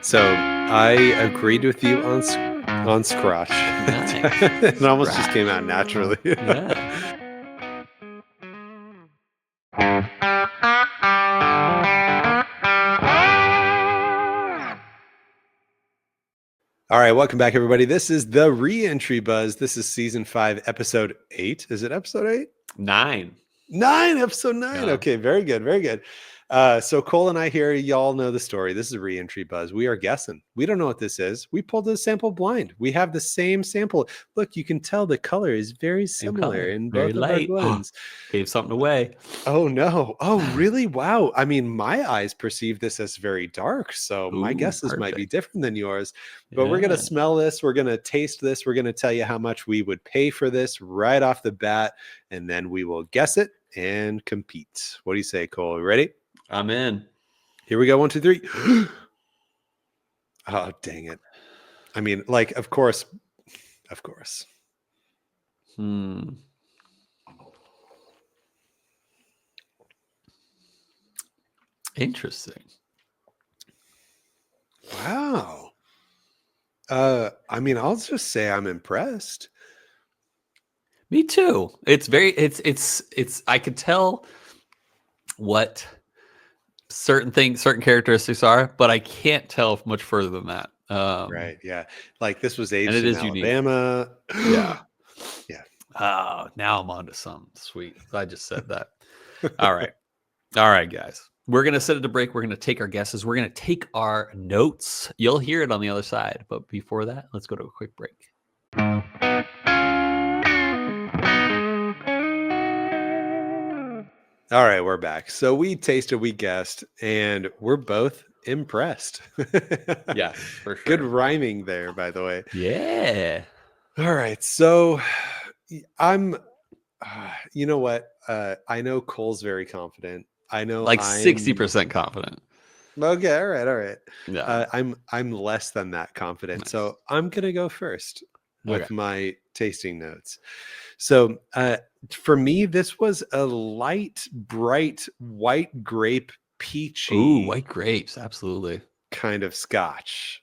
So I agreed with you on Scrotch. Nice. It almost just came Scratch. out naturally. Yeah. All right, welcome back, everybody. This is the Re-Entry Buzz. This is season 5, episode 8. Is it episode 8? 9. 9, episode 9. Yeah. Okay, very good, very good. So Cole and I here, y'all know the story. This is a Re-Entry Buzz. We are guessing. We don't know what this is. We pulled a sample blind. We have the same sample. Look, you can tell the color is very Same similar color. in Very both of our light. Oh, blends. gave something away. Oh no. Oh, really? Wow. I mean, my eyes perceive this as very dark, so my Ooh, guesses might be perfect. different than yours. But we're going to Yeah. smell this, we're going to taste this, we're going to tell you how much we would pay for this right off the bat, and then we will guess it and compete. What do you say, Cole? Ready? I'm in. Here we go. 1, 2, 3. Oh, dang it. I mean, like, of course. Of course. Interesting. Wow. I mean, I'll just say I'm impressed. Me too. It's I could tell what certain characteristics are, but I can't tell much further than that. Right. Yeah. Like this was And aged it in is unique. Alabama. Yeah. Yeah. Oh, now I'm on to something sweet. I just said that. All right. All right, guys. We're going to set it a break. We're going to take our guesses. We're going to take our notes. You'll hear it on the other side. But before that, let's go to a quick break. All right, we're back. So we tasted, we guessed, and we're both impressed. Yes, for Good sure. rhyming there, by the way. Yeah. All right. So I'm, you know what? I know Cole's very confident. I know Like I'm 60% confident. okay. All right. All right. Yeah. I'm less than that confident. Nice. So I'm gonna go first with Okay. my tasting notes. So for me, this was a light, bright, white grape, peachy Ooh, white grapes. Absolutely. kind of scotch.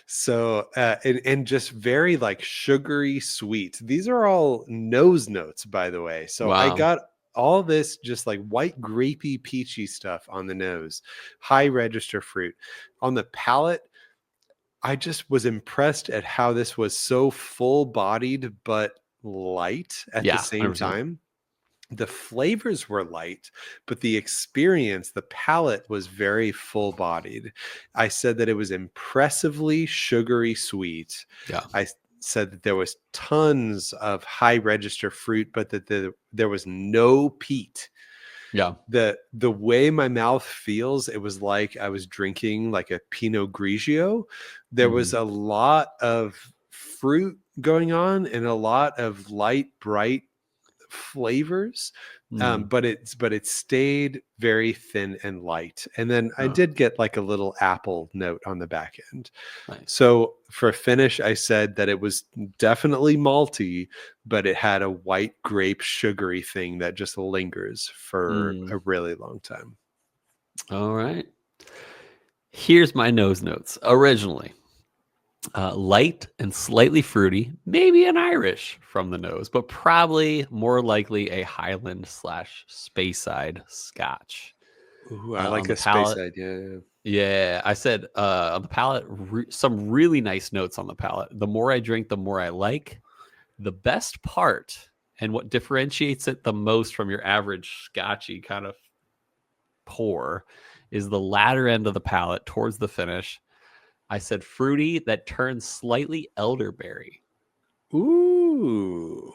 So and just very like sugary sweet. These are all nose notes, by the way. So I Wow. got all this just like white grapey peachy stuff on the nose, high register fruit. On the palate, I just was impressed at how this was so full bodied but light at the Yeah, same 100%. time. The flavors were light, but the experience, the palate was very full bodied. I said that it was impressively sugary sweet. Yeah. I said that there was tons of high register fruit, but that there was no peat. Yeah. The way my mouth feels, it was like I was drinking like a Pinot Grigio. There was Mhm. a lot of fruit going on and a lot of light, bright flavors, Mhm. but it stayed very thin and light. And then I Oh, did get like a little apple note on the back end. nice. So for finish, I said that it was definitely malty, but it had a white grape sugary thing that just lingers for Mm. a really long time. All right. Here's my nose notes. Originally, light and slightly fruity, maybe an Irish from the nose, but probably more likely a Highland / Speyside Scotch. Ooh, I On like the a space palate, idea. yeah, I said on the palate, some really nice notes on the palate. The more I drink, the more I like. The best part and what differentiates it the most from your average Scotchy kind of pour is the latter end of the palate towards the finish. I said fruity that turns slightly elderberry. Ooh.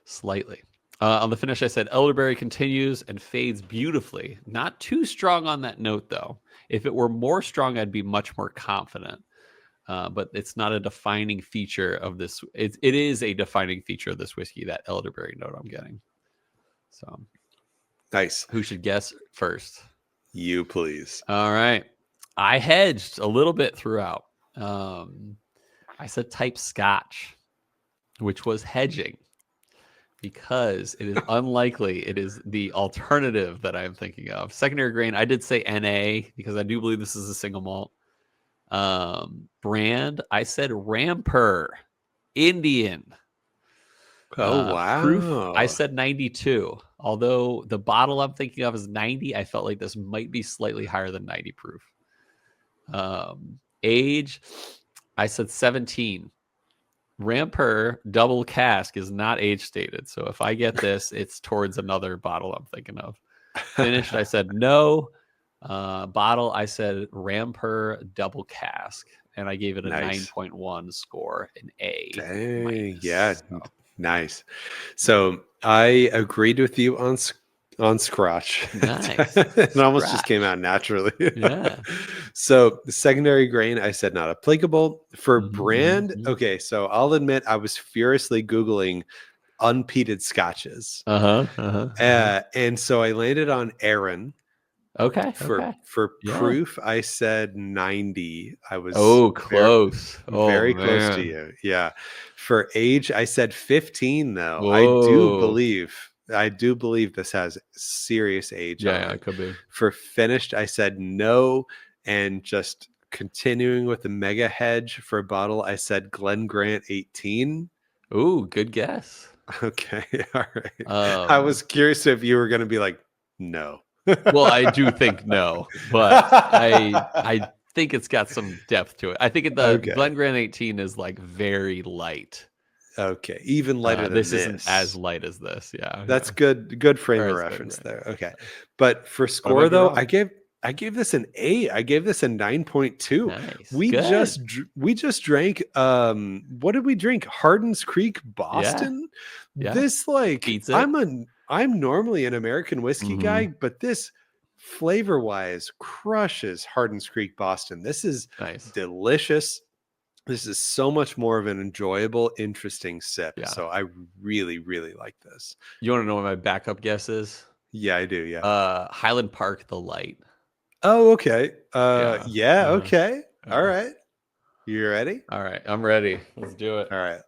Slightly. On the finish, I said elderberry continues and fades beautifully. Not too strong on that note, though. If it were more strong, I'd be much more confident. But it's not a defining feature of this. It is a defining feature of this whiskey, that elderberry note I'm getting. So, Nice. who should guess first? You please. All right. I hedged a little bit throughout. I said type Scotch, which was hedging because it is unlikely it is the alternative that I'm thinking of. Secondary grain, I did say NA because I do believe this is a single malt. Brand, I said Ramper Indian. Oh, Proof, I wow. said 92. Although the bottle I'm thinking of is 90, I felt like this might be slightly higher than 90 proof. Age, I said 17. Ramper double cask is not age stated. So if I get this, it's towards another bottle I'm thinking of. Finished, I said no. Bottle, I said Ramper double cask. And I gave it a Nice. 9.1 score, an A Dang. Yeah. minus. So, Nice. So I agreed with you on Scrotch. nice. It almost just came Scratch. out naturally. Yeah. So the secondary grain, I said not applicable. For Mhm, brand, mhm. okay, so I'll admit I was furiously Googling unpeated scotches. Uh-huh. Uh-huh. Uh-huh. And so I landed on Aaron. Okay. For Okay. for Yeah. proof, I said 90. I was Oh, very close. Oh very close to man. you. Yeah. For age, I said 15 though. Whoa. I do believe this has serious age Yeah, on yeah, it. it could be. For finished, I said no. And just continuing with the mega hedge for a bottle, I said Glen Grant 18. Ooh, good guess. Okay. All right. I Um, was curious if you were going to be like, no. well, I do think no, but I think it's got some depth to it. I think the Okay. Glen Grant 18 is like very light. Okay. Even lighter than This isn't as this. light as this. Yeah, That's yeah. good frame Or of as good, reference right? there. Okay. Yeah. But for But I might score be though, wrong. I gave this an 8. I gave this a 9.2. Nice. We Good. just drank what did we drink? Hardin's Creek Yeah. Boston. Yeah. This like Beats it. I'm normally an American whiskey Hmm. guy, but this flavor wise crushes Hardin's Creek Boston. This is Nice. delicious. This is so much more of an enjoyable, interesting sip. Yeah. So I really, really like this. You want to know what my backup guess is? Yeah, I do. Yeah. Highland Park the Light. Oh, okay. Yeah. Yeah, Uh-huh. okay. All Yeah. right. You ready? All right. I'm ready. Let's do it. All right.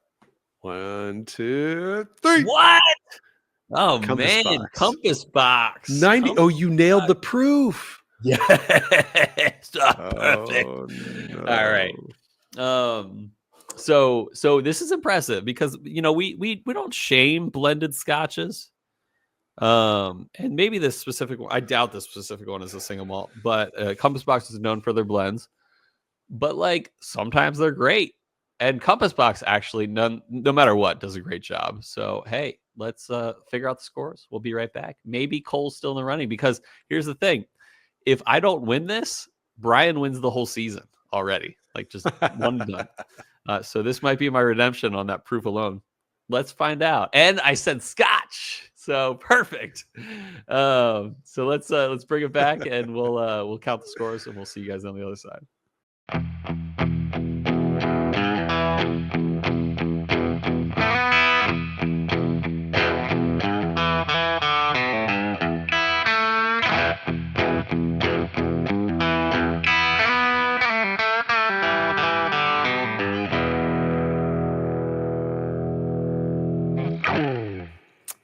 1, 2, 3. What? Oh Compass man, box. Compass Box. 90. Compass Oh, you nailed Box. the proof. Yes. Perfect. Oh All right. no. So this is impressive because we don't shame blended scotches. And maybe this specific one, I doubt this specific one is a single malt, but Compass Box is known for their blends. But like sometimes they're great, and Compass Box actually no matter what does a great job. So hey, let's figure out the scores. We'll be right back. Maybe Cole's still in the running because here's the thing: if I don't win this, Bryan wins the whole season already. Like just one and done. So this might be my redemption on that proof alone. Let's find out. And I said Scotch, so perfect. So let's bring it back, and we'll count the scores, and we'll see you guys on the other side.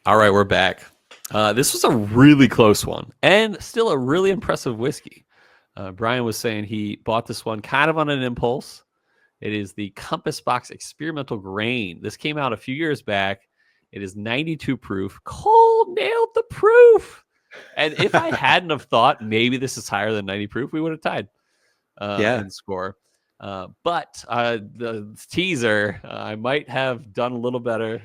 All right, we're back. This was a really close one and still a really impressive whiskey. Bryan was saying he bought this one kind of on an impulse. It is the Compass Box Experimental Grain. This came out a few years back. It is 92 proof. Cole nailed the proof. And if I hadn't have thought maybe this is higher than 90 proof, we would have tied Yeah. in score. But the teaser, I might have done a little better.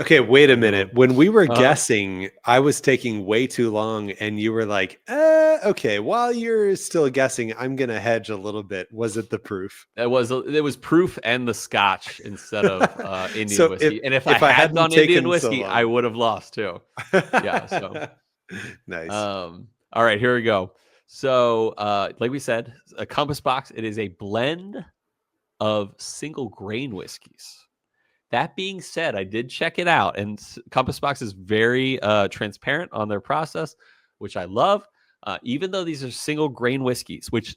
Okay, wait a minute. When we were Uh, guessing, I was taking way too long, and you were like, okay, while you're still guessing, I'm going to hedge a little bit. Was it the proof? it was proof and the Scotch instead of Indian So whiskey. And if I if I had hadn't done Indian taken so whiskey, I long. would have lost too. Yeah. So, Nice. all right, here we go. So, like we said, a Compass Box. It is a blend of single grain whiskeys. That being said, I did check it out, and Compass Box is very transparent on their process, which I love. Even though these are single grain whiskeys, which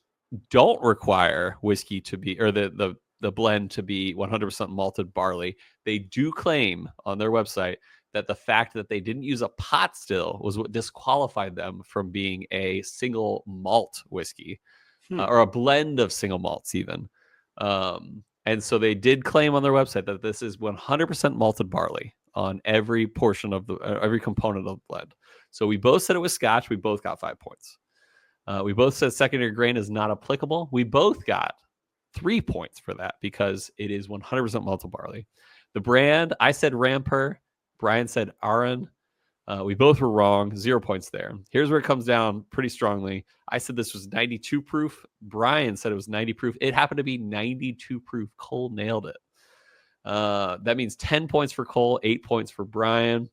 don't require whiskey to be, or the blend to be 100% malted barley, they do claim on their website that the fact that they didn't use a pot still was what disqualified them from being a single malt whiskey. or a blend of single malts even. And so they did claim on their website that this is 100% malted barley on every portion of every component of the blend. So we both said it was Scotch. We both got 5 points. We both said secondary grain is not applicable. We both got 3 points for that because it is 100% malted barley. The brand, I said Ramper. Bryan said Aran. We both were wrong. 0 points there. Here's where it comes down pretty strongly. I said this was 92 proof. Bryan said it was 90 proof. It happened to be 92 proof. Cole nailed it. That means 10 points for Cole, 8 points for Bryan.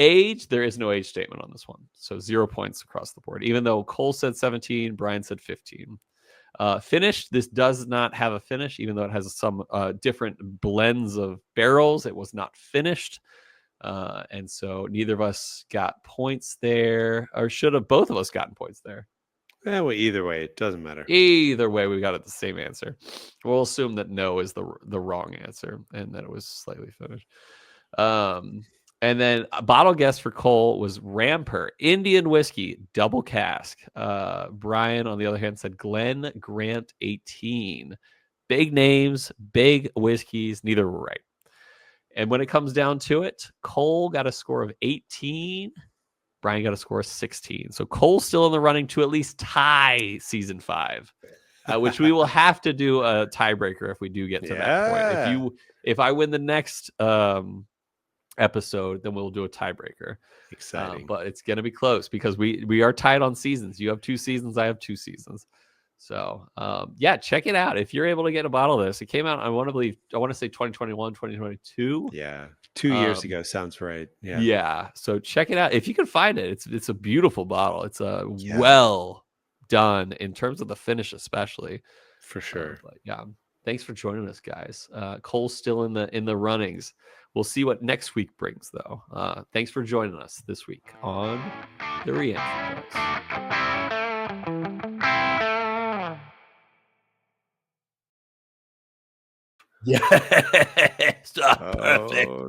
Age, there is no age statement on this one. So 0 points across the board. Even though Cole said 17, Bryan said 15. Finish, this does not have a finish, even though it has some different blends of barrels. It was not finished. And so neither of us got points there, or should have both of us gotten points there. Well, either way, it doesn't matter. Either way, we got it the same answer. We'll assume that no is the wrong answer and that it was slightly finished. And then a bottle guess for Cole was Ramper Indian whiskey double cask. Bryan, on the other hand, said Glen Grant 18. Big names, big whiskeys. Neither were right. And when it comes down to it, Cole got a score of 18. Bryan got a score of 16. So Cole's still in the running to at least tie season 5, which we will have to do a tiebreaker if we do get to that point. If I win the next episode, then we'll do a tiebreaker. Exciting. But it's going to be close because we are tied on seasons. You have 2 seasons. I have 2 seasons. So yeah, check it out. If you're able to get a bottle of this, it came out, I want to say 2021, 2022. Yeah. 2 years ago. Sounds right. Yeah. Yeah. So check it out. If you can find it, it's a beautiful bottle. It's well done in terms of the finish, especially. For sure. But yeah. Thanks for joining us, guys. Cole's still in the runnings. We'll see what next week brings, though. Thanks for joining us this week on the Reentry Boys. Yeah, perfect.